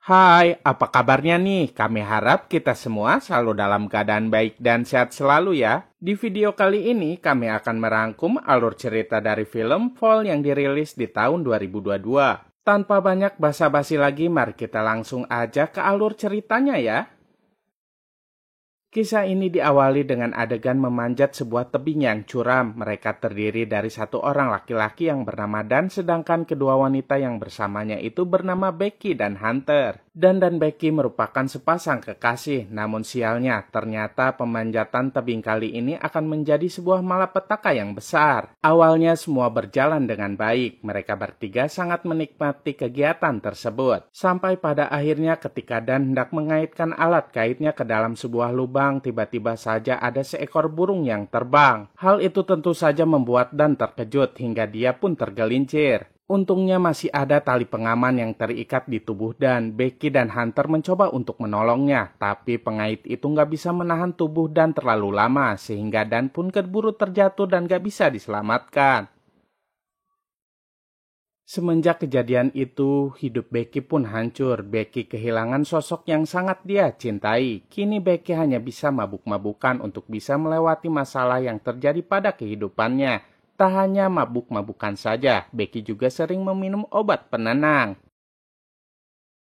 Hai, apa kabarnya nih? Kami harap kita semua selalu dalam keadaan baik dan sehat selalu ya. Di video kali ini kami akan merangkum alur cerita dari film Fall yang dirilis di tahun 2022. Tanpa banyak basa-basi lagi, mari kita langsung aja ke alur ceritanya ya. Kisah ini diawali dengan adegan memanjat sebuah tebing yang curam. Mereka terdiri dari satu orang laki-laki yang bernama Dan, sedangkan kedua wanita yang bersamanya itu bernama Becky dan Hunter. Dan Becky merupakan sepasang kekasih, namun sialnya ternyata pemanjatan tebing kali ini akan menjadi sebuah malapetaka yang besar. Awalnya semua berjalan dengan baik, mereka bertiga sangat menikmati kegiatan tersebut. Sampai pada akhirnya ketika Dan hendak mengaitkan alat kaitnya ke dalam sebuah lubang, tiba-tiba saja ada seekor burung yang terbang. Hal itu tentu saja membuat Dan terkejut hingga dia pun tergelincir. Untungnya masih ada tali pengaman yang terikat di tubuh Dan. Becky dan Hunter mencoba untuk menolongnya, tapi pengait itu nggak bisa menahan tubuh Dan terlalu lama, sehingga Dan pun keburu terjatuh dan nggak bisa diselamatkan. Semenjak kejadian itu, hidup Becky pun hancur. Becky kehilangan sosok yang sangat dia cintai. Kini Becky hanya bisa mabuk-mabukan untuk bisa melewati masalah yang terjadi pada kehidupannya. Tak hanya mabuk-mabukan saja, Becky juga sering meminum obat penenang.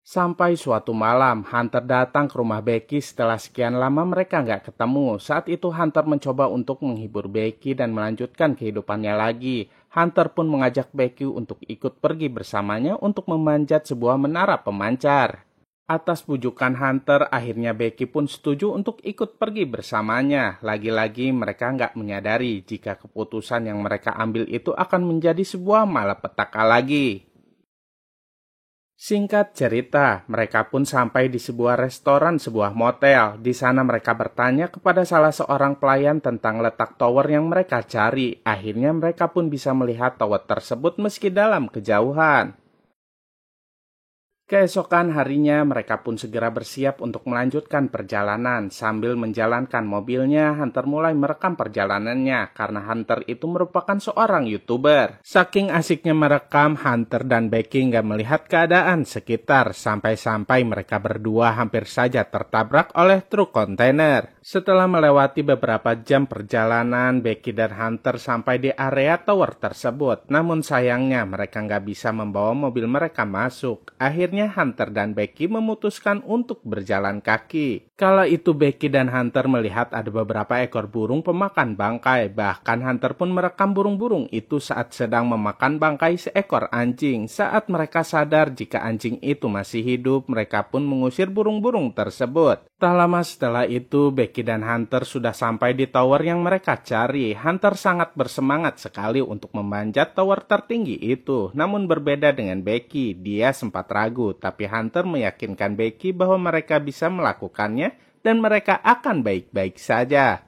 Sampai suatu malam, Hunter datang ke rumah Becky setelah sekian lama mereka nggak ketemu. Saat itu Hunter mencoba untuk menghibur Becky dan melanjutkan kehidupannya lagi. Hunter pun mengajak Becky untuk ikut pergi bersamanya untuk memanjat sebuah menara pemancar. Atas bujukan Hunter, akhirnya Becky pun setuju untuk ikut pergi bersamanya. Lagi-lagi mereka nggak menyadari jika keputusan yang mereka ambil itu akan menjadi sebuah malapetaka lagi. Singkat cerita, mereka pun sampai di sebuah restoran, sebuah motel. Di sana mereka bertanya kepada salah seorang pelayan tentang letak tower yang mereka cari. Akhirnya mereka pun bisa melihat tower tersebut meski dalam kejauhan. Keesokan harinya mereka pun segera bersiap untuk melanjutkan perjalanan. Sambil menjalankan mobilnya, Hunter mulai merekam perjalanannya karena Hunter itu merupakan seorang YouTuber. Saking asiknya merekam, Hunter dan Becky nggak melihat keadaan sekitar sampai-sampai mereka berdua hampir saja tertabrak oleh truk kontainer. Setelah melewati beberapa jam perjalanan, Becky dan Hunter sampai di area tower tersebut. Namun sayangnya mereka nggak bisa membawa mobil mereka masuk. Akhirnya Hunter dan Becky memutuskan untuk berjalan kaki. Kala itu Becky dan Hunter melihat ada beberapa ekor burung pemakan bangkai. Bahkan Hunter pun merekam burung-burung itu saat sedang memakan bangkai seekor anjing. Saat mereka sadar jika anjing itu masih hidup, mereka pun mengusir burung-burung tersebut. Tak lama setelah itu, Becky dan Hunter sudah sampai di tower yang mereka cari. Hunter sangat bersemangat sekali untuk memanjat tower tertinggi itu. Namun berbeda dengan Becky, dia sempat ragu. Tapi Hunter meyakinkan Becky bahwa mereka bisa melakukannya dan mereka akan baik-baik saja.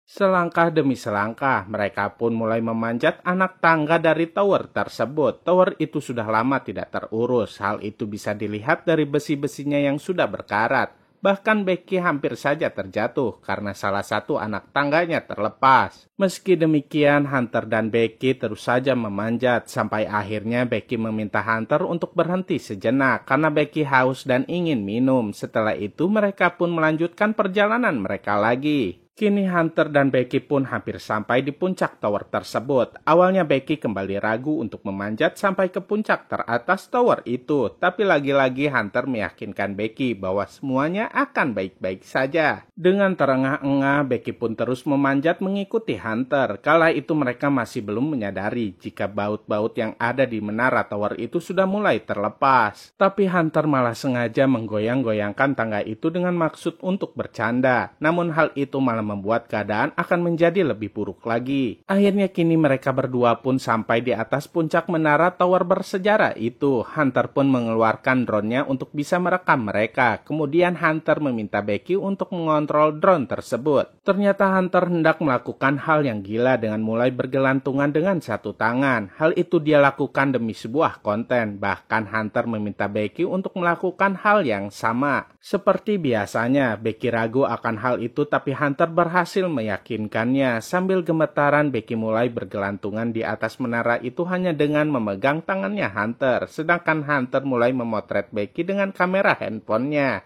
Selangkah demi selangkah, mereka pun mulai memanjat anak tangga dari tower tersebut. Tower itu sudah lama tidak terurus. Hal itu bisa dilihat dari besi-besinya yang sudah berkarat. Bahkan Becky hampir saja terjatuh karena salah satu anak tangganya terlepas. Meski demikian, Hunter dan Becky terus saja memanjat. Sampai akhirnya Becky meminta Hunter untuk berhenti sejenak karena Becky haus dan ingin minum. Setelah itu mereka pun melanjutkan perjalanan mereka lagi. Kini Hunter dan Becky pun hampir sampai di puncak tower tersebut. Awalnya Becky kembali ragu untuk memanjat sampai ke puncak teratas tower itu. Tapi lagi-lagi Hunter meyakinkan Becky bahwa semuanya akan baik-baik saja. Dengan terengah-engah, Becky pun terus memanjat mengikuti Hunter. Kala itu mereka masih belum menyadari jika baut-baut yang ada di menara tower itu sudah mulai terlepas. Tapi Hunter malah sengaja menggoyang-goyangkan tangga itu dengan maksud untuk bercanda. Namun hal itu malah membuat keadaan akan menjadi lebih buruk lagi. Akhirnya kini mereka berdua pun sampai di atas puncak menara tower bersejarah itu. Hunter pun mengeluarkan drone-nya untuk bisa merekam mereka. Kemudian Hunter meminta Becky untuk mengontrol drone tersebut. Ternyata Hunter hendak melakukan hal yang gila dengan mulai bergelantungan dengan satu tangan. Hal itu dia lakukan demi sebuah konten. Bahkan Hunter meminta Becky untuk melakukan hal yang sama. Seperti biasanya, Becky ragu akan hal itu tapi Hunter Hunter berhasil meyakinkannya. Sambil gemetaran, Becky mulai bergelantungan di atas menara itu hanya dengan memegang tangannya Hunter. Sedangkan Hunter mulai memotret Becky dengan kamera handphonenya.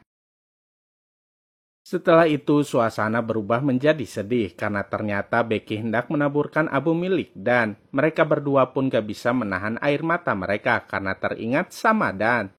Setelah itu, suasana berubah menjadi sedih karena ternyata Becky hendak menaburkan abu milik dan mereka berdua pun gak bisa menahan air mata mereka karena teringat sama Dan.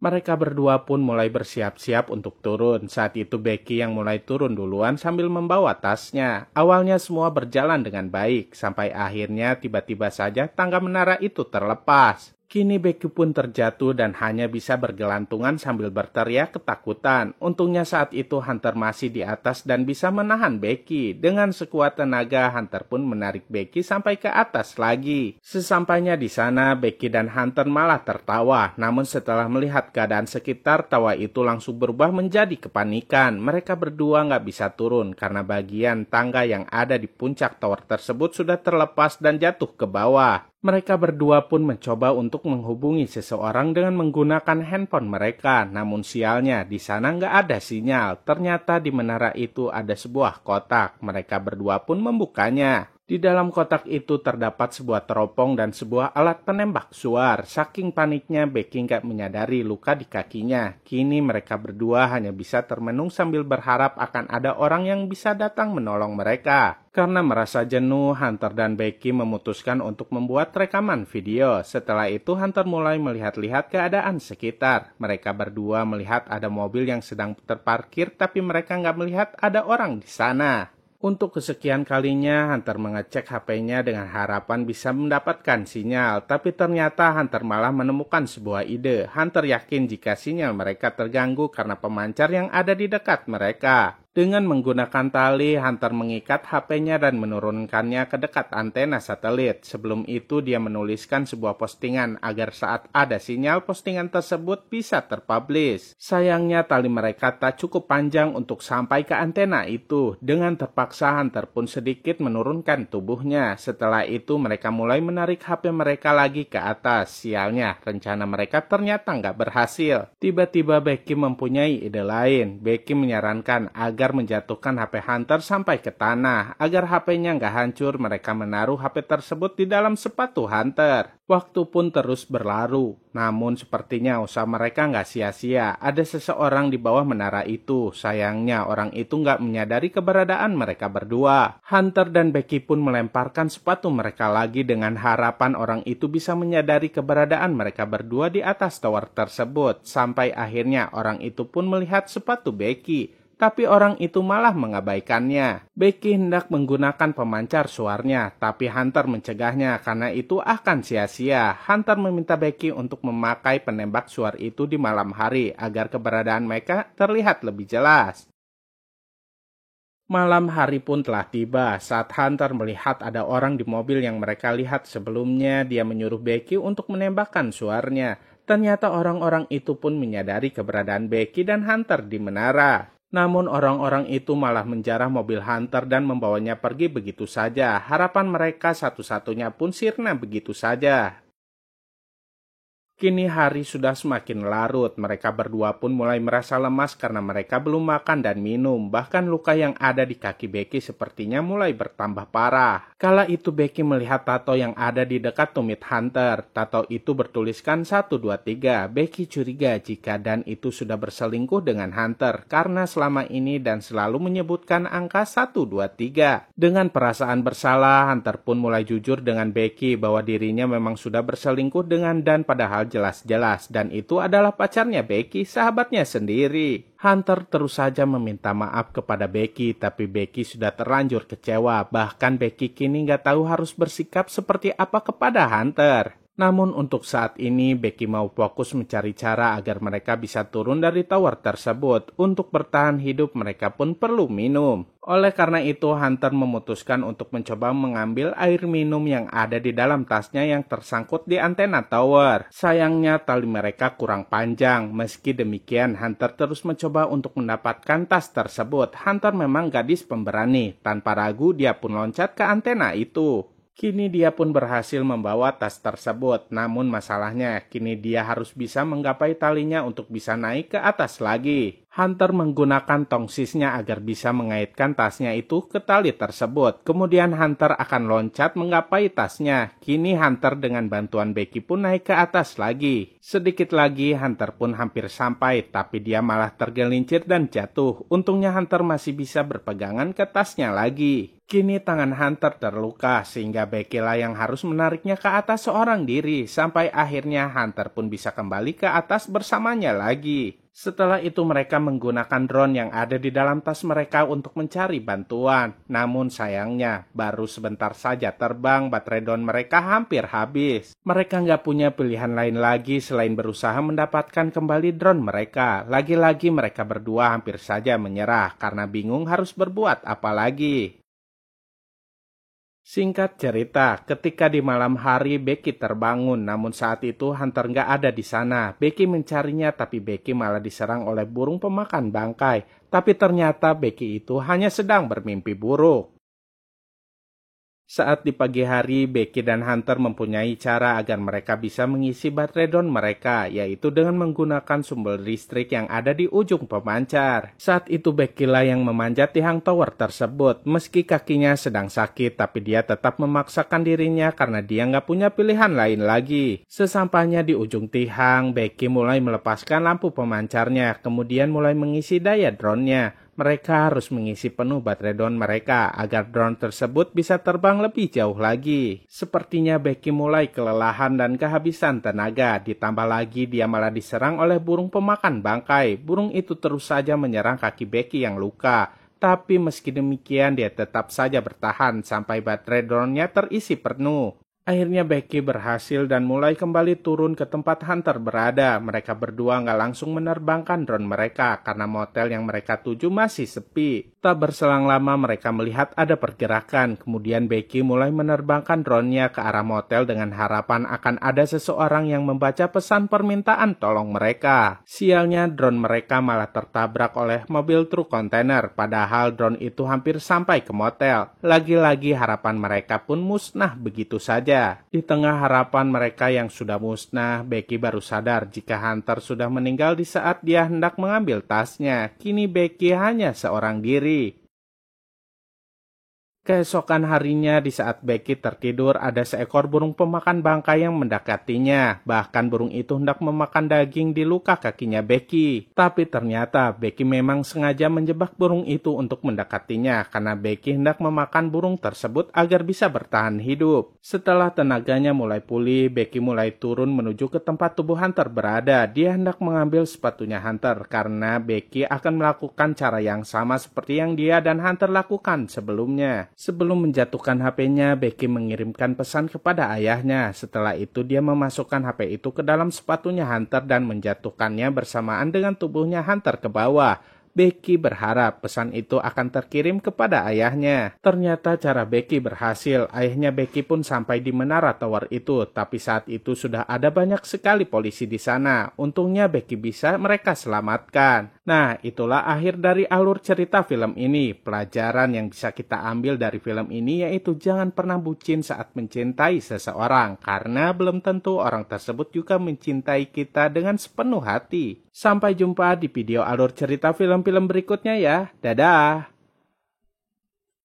Mereka berdua pun mulai bersiap-siap untuk turun. Saat itu Becky yang mulai turun duluan sambil membawa tasnya. Awalnya semua berjalan dengan baik, sampai akhirnya tiba-tiba saja tangga menara itu terlepas. Kini Becky pun terjatuh dan hanya bisa bergelantungan sambil berteriak ketakutan. Untungnya saat itu Hunter masih di atas dan bisa menahan Becky. Dengan sekuat tenaga, Hunter pun menarik Becky sampai ke atas lagi. Sesampainya di sana, Becky dan Hunter malah tertawa. Namun setelah melihat keadaan sekitar, tawa itu langsung berubah menjadi kepanikan. Mereka berdua nggak bisa turun karena bagian tangga yang ada di puncak tower tersebut sudah terlepas dan jatuh ke bawah. Mereka berdua pun mencoba untuk menghubungi seseorang dengan menggunakan handphone mereka. Namun sialnya, di sana nggak ada sinyal. Ternyata di menara itu ada sebuah kotak. Mereka berdua pun membukanya. Di dalam kotak itu terdapat sebuah teropong dan sebuah alat penembak suar. Saking paniknya, Becky nggak menyadari luka di kakinya. Kini mereka berdua hanya bisa termenung sambil berharap akan ada orang yang bisa datang menolong mereka. Karena merasa jenuh, Hunter dan Becky memutuskan untuk membuat rekaman video. Setelah itu, Hunter mulai melihat-lihat keadaan sekitar. Mereka berdua melihat ada mobil yang sedang terparkir, tapi mereka nggak melihat ada orang di sana. Untuk kesekian kalinya, Hunter mengecek HP-nya dengan harapan bisa mendapatkan sinyal. Tapi ternyata Hunter malah menemukan sebuah ide. Hunter yakin jika sinyal mereka terganggu karena pemancar yang ada di dekat mereka. Dengan menggunakan tali, Hunter mengikat HP-nya dan menurunkannya ke dekat antena satelit. Sebelum itu, dia menuliskan sebuah postingan agar saat ada sinyal, postingan tersebut bisa terpublish. Sayangnya, tali mereka tak cukup panjang untuk sampai ke antena itu. Dengan terpaksa, Hunter pun sedikit menurunkan tubuhnya. Setelah itu, mereka mulai menarik HP mereka lagi ke atas. Sialnya, rencana mereka ternyata nggak berhasil. Tiba-tiba Becky mempunyai ide lain. Becky menyarankan agar menjatuhkan HP Hunter sampai ke tanah. Agar HP-nya nggak hancur, mereka menaruh HP tersebut di dalam sepatu Hunter. Waktu pun terus berlalu. Namun sepertinya usaha mereka nggak sia-sia. Ada seseorang di bawah menara itu. Sayangnya orang itu nggak menyadari keberadaan mereka berdua. Hunter dan Becky pun melemparkan sepatu mereka lagi dengan harapan orang itu bisa menyadari keberadaan mereka berdua di atas tower tersebut. Sampai akhirnya orang itu pun melihat sepatu Becky. Tapi orang itu malah mengabaikannya. Becky hendak menggunakan pemancar suarnya, tapi Hunter mencegahnya karena itu akan sia-sia. Hunter meminta Becky untuk memakai penembak suar itu di malam hari agar keberadaan mereka terlihat lebih jelas. Malam hari pun telah tiba. Saat Hunter melihat ada orang di mobil yang mereka lihat sebelumnya, dia menyuruh Becky untuk menembakkan suarnya. Ternyata orang-orang itu pun menyadari keberadaan Becky dan Hunter di menara. Namun orang-orang itu malah menjarah mobil Hunter dan membawanya pergi begitu saja. Harapan mereka satu-satunya pun sirna begitu saja. Kini hari sudah semakin larut. Mereka berdua pun mulai merasa lemas karena mereka belum makan dan minum. Bahkan luka yang ada di kaki Becky sepertinya mulai bertambah parah. Kala itu Becky melihat tato yang ada di dekat tumit Hunter. Tato itu bertuliskan 123. Becky curiga jika Dan itu sudah berselingkuh dengan Hunter karena selama ini Dan selalu menyebutkan angka 123. Dengan perasaan bersalah, Hunter pun mulai jujur dengan Becky bahwa dirinya memang sudah berselingkuh dengan Dan padahal jelas-jelas Dan itu adalah pacarnya Becky, sahabatnya sendiri. Hunter terus saja meminta maaf kepada Becky, tapi Becky sudah terlanjur kecewa. Bahkan Becky kini nggak tahu harus bersikap seperti apa kepada Hunter. Namun untuk saat ini Becky mau fokus mencari cara agar mereka bisa turun dari tower tersebut. Untuk bertahan hidup mereka pun perlu minum. Oleh karena itu Hunter memutuskan untuk mencoba mengambil air minum yang ada di dalam tasnya yang tersangkut di antena tower. Sayangnya tali mereka kurang panjang. Meski demikian Hunter terus mencoba untuk mendapatkan tas tersebut. Hunter memang gadis pemberani. Tanpa ragu dia pun loncat ke antena itu. Kini dia pun berhasil membawa tas tersebut, namun masalahnya kini dia harus bisa menggapai talinya untuk bisa naik ke atas lagi. Hunter menggunakan tongsisnya agar bisa mengaitkan tasnya itu ke tali tersebut. Kemudian Hunter akan loncat menggapai tasnya. Kini Hunter dengan bantuan Becky pun naik ke atas lagi. Sedikit lagi Hunter pun hampir sampai, tapi dia malah tergelincir dan jatuh. Untungnya Hunter masih bisa berpegangan ke tasnya lagi. Kini tangan Hunter terluka sehingga Becky lah yang harus menariknya ke atas seorang diri. Sampai akhirnya Hunter pun bisa kembali ke atas bersamanya lagi. Setelah itu mereka menggunakan drone yang ada di dalam tas mereka untuk mencari bantuan. Namun sayangnya, baru sebentar saja terbang, baterai drone mereka hampir habis. Mereka nggak punya pilihan lain lagi selain berusaha mendapatkan kembali drone mereka. Lagi-lagi mereka berdua hampir saja menyerah karena bingung harus berbuat apa lagi. Singkat cerita, ketika di malam hari Becky terbangun, namun saat itu Hunter nggak ada di sana. Becky mencarinya, tapi Becky malah diserang oleh burung pemakan bangkai. Tapi ternyata Becky itu hanya sedang bermimpi buruk. Saat di pagi hari, Becky dan Hunter mempunyai cara agar mereka bisa mengisi baterai drone mereka, yaitu dengan menggunakan sumber listrik yang ada di ujung pemancar. Saat itu Becky lah yang memanjat tiang tower tersebut. Meski kakinya sedang sakit, tapi dia tetap memaksakan dirinya karena dia nggak punya pilihan lain lagi. Sesampainya di ujung tiang, Becky mulai melepaskan lampu pemancarnya, kemudian mulai mengisi daya drone-nya. Mereka harus mengisi penuh baterai drone mereka agar drone tersebut bisa terbang lebih jauh lagi. Sepertinya Becky mulai kelelahan dan kehabisan tenaga, ditambah lagi dia malah diserang oleh burung pemakan bangkai. Burung itu terus saja menyerang kaki Becky yang luka. Tapi meski demikian dia tetap saja bertahan sampai baterai drone-nya terisi penuh. Akhirnya Becky berhasil dan mulai kembali turun ke tempat Hunter berada. Mereka berdua nggak langsung menerbangkan drone mereka karena motel yang mereka tuju masih sepi. Tak berselang lama mereka melihat ada pergerakan. Kemudian Becky mulai menerbangkan drone-nya ke arah motel dengan harapan akan ada seseorang yang membaca pesan permintaan tolong mereka. Sialnya drone mereka malah tertabrak oleh mobil truk kontainer. Padahal drone itu hampir sampai ke motel. Lagi-lagi harapan mereka pun musnah begitu saja. Di tengah harapan mereka yang sudah musnah, Becky baru sadar jika Hunter sudah meninggal di saat dia hendak mengambil tasnya. Kini Becky hanya seorang diri. Keesokan harinya di saat Becky tertidur ada seekor burung pemakan bangkai yang mendekatinya. Bahkan burung itu hendak memakan daging di luka kakinya Becky. Tapi ternyata Becky memang sengaja menjebak burung itu untuk mendekatinya karena Becky hendak memakan burung tersebut agar bisa bertahan hidup. Setelah tenaganya mulai pulih, Becky mulai turun menuju ke tempat tubuh Hunter berada. Dia hendak mengambil sepatunya Hunter karena Becky akan melakukan cara yang sama seperti yang dia dan Hunter lakukan sebelumnya. Sebelum menjatuhkan HP-nya, Becky mengirimkan pesan kepada ayahnya. Setelah itu dia memasukkan HP itu ke dalam sepatunya Hunter dan menjatuhkannya bersamaan dengan tubuhnya Hunter ke bawah. Becky berharap pesan itu akan terkirim kepada ayahnya. Ternyata cara Becky berhasil. Ayahnya Becky pun sampai di menara tower itu, tapi saat itu sudah ada banyak sekali polisi di sana. Untungnya Becky bisa mereka selamatkan. Nah, itulah akhir dari alur cerita film ini. Pelajaran yang bisa kita ambil dari film ini yaitu jangan pernah bucin saat mencintai seseorang, karena belum tentu orang tersebut juga mencintai kita dengan sepenuh hati. Sampai jumpa di video alur cerita film-film berikutnya ya. Dadah!